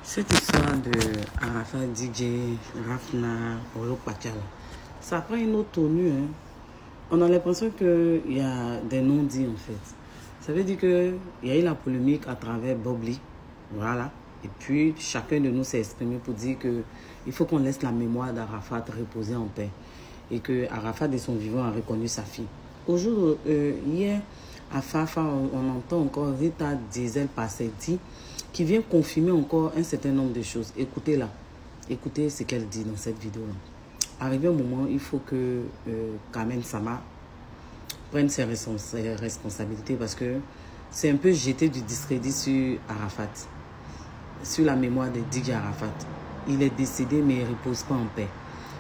Cette histoire de Arafat, DJ, Rafna, Olo Pachala, ça prend une autre tenue. Hein. On a l'impression qu'il y a des non-dits en fait. Ça veut dire qu'il y a eu la polémique à travers Bobli. Voilà. Et puis chacun de nous s'est exprimé pour dire qu'il faut qu'on laisse la mémoire d'Arafat reposer en paix. Et que Arafat de son vivant a reconnu sa fille. Hier, à Fafa, on entend encore Rita Diesel Passetti qui vient confirmer encore un certain nombre de choses. Écoutez-la. Écoutez ce qu'elle dit dans cette vidéo-là. Arrivé au moment, il faut que Kamen Sama prenne ses responsabilités parce que c'est un peu jeter du discrédit sur Arafat, sur la mémoire de DJ Arafat. Il est décédé mais il ne repose pas en paix.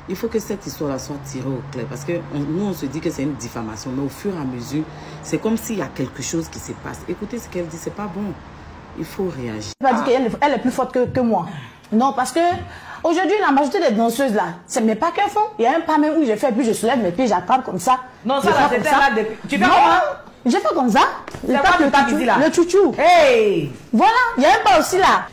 Il faut que cette histoire-là soit tirée au clair parce que nous, on se dit que c'est une diffamation, mais au fur et à mesure, c'est comme s'il y a quelque chose qui se passe. Écoutez ce qu'elle dit, c'est pas bon. Il faut réagir. Je ne vais pas dire qu'elle est plus forte que moi. Non, parce que aujourd'hui, la majorité des danseuses là, ce n'est pas qu'elles font. Il y a un pas même où j'ai fait, puis je soulève mes pieds, j'attrape comme ça. Non, ça là, c'était là depuis. Tu fais comment? J'ai fait comme ça. Le chouchou. Hey! Voilà, il y a un pas aussi là.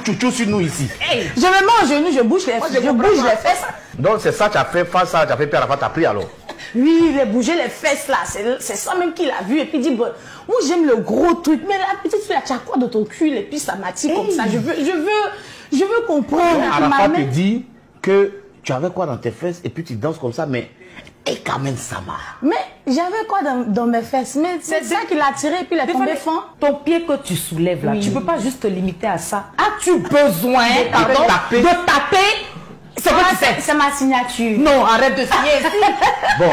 Chouchou sur nous ici. Hey! Je me mets au genou, je bouge les fesses. Donc c'est ça, tu as fait face, ça, tu as fait pire à la fois, tu as pris alors. Oui, il a bougé les fesses là, c'est ça même qu'il a vu. Et puis il dit, bon, moi j'aime le gros truc, mais la petite fille, tu as quoi dans ton cul? Et puis ça m'attire comme ça. Je veux comprendre. Arafat te dit que tu avais quoi dans tes fesses et puis tu danses comme ça, mais et quand même ça m'a. Mais j'avais quoi dans mes fesses? Mais c'est ça qui l'a tiré et puis il a tombé fond. Ton pied que tu soulèves là, Oui. tu peux pas juste te limiter à ça. As-tu besoin taper. de taper? C'est quoi tu fais? C'est ma signature. Non, arrête de signer ici. Bon,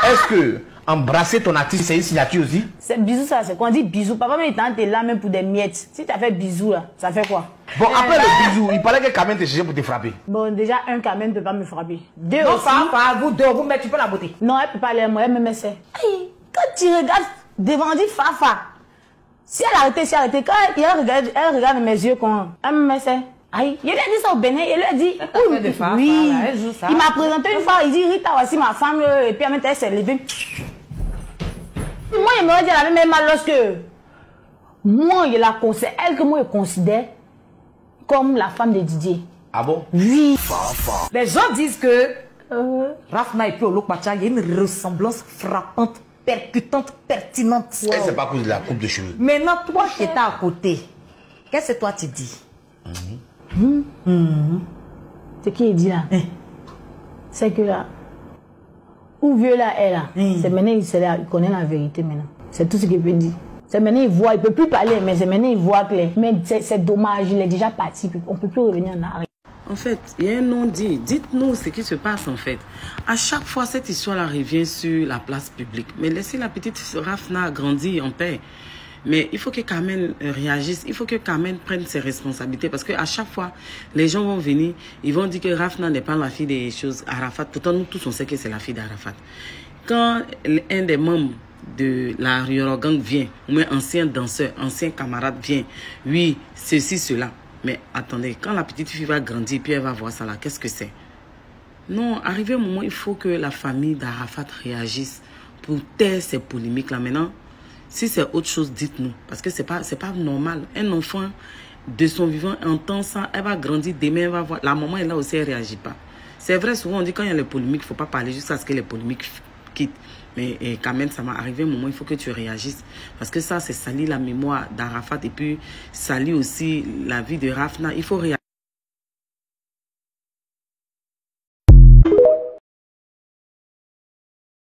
est-ce que embrasser ton artiste, c'est une signature aussi? C'est bisou ça, c'est quand on dit bisou. Papa même t'es là même pour des miettes. Si tu as fait bisou là, ça fait quoi? Bon, après le bisou, il paraît que Kamen te cherchait pour te frapper. Bon, déjà un quand même ne peut pas me frapper. Deux Non, aussi. pas vous deux, vous mettez, tu peux la beauté. Non, elle peut pas aller moi, elle me met ça. Aïe, quand tu regardes devant dit Fafa, si elle a arrêté, quand elle regarde mes yeux quand elle me met ça. Aïe, il lui a dit ça au Bénin, il lui a dit, fait de Fafa, oui, là, elle joue ça. il m'a présenté une fois, il dit Rita, voici ma femme, et puis elle s'est levée. Moi, il me dit la même mal lorsque moi, c'est elle que moi, je considère comme la femme de Didier. Ah bon? Oui. Les gens disent que Rafna et puis Olo Pachala, il y a une ressemblance frappante, percutante, pertinente. Elle c'est pas à cause de la coupe de cheveux. Maintenant, toi qui étais à côté, qu'est-ce que toi tu dis? C'est qui il dit là? C'est que là, où vieux là est là, c'est maintenant il connaît la vérité maintenant. C'est tout ce qu'il peut dire. C'est maintenant il voit, il peut plus parler, mais c'est maintenant il voit clair. Mais c'est dommage, il est déjà parti, on peut plus revenir en arrière. En fait, il y a un non-dit. Dites-nous ce qui se passe en fait. À chaque fois, cette histoire-là revient sur la place publique. Mais laissez la petite Rafna grandir en paix. Mais il faut que Kamen réagisse, il faut que Kamen prenne ses responsabilités parce qu'à chaque fois, les gens vont venir, ils vont dire que Rafna n'est pas la fille des choses Arafat. Pourtant, nous tous, on sait que c'est la fille d'Arafat. Quand un des membres de la Ryorogang vient, ou un ancien danseur, ancien camarade vient, oui, ceci, cela. Mais attendez, quand la petite fille va grandir, puis elle va voir ça là, qu'est-ce que c'est? Non, arrivé au moment, il faut que la famille d'Arafat réagisse pour taire ces polémiques là maintenant. Si c'est autre chose, dites-nous. Parce que c'est pas normal. Un enfant de son vivant entend ça, elle va grandir, demain elle va voir. La maman est là aussi, elle ne réagit pas. C'est vrai, souvent on dit quand il y a les polémiques, il ne faut pas parler jusqu'à ce que les polémiques quittent. Mais quand même, ça m'est arrivé un moment, il faut que tu réagisses. Parce que ça, c'est salir la mémoire d'Arafat et puis salir aussi la vie de Rafna. Il faut réagir.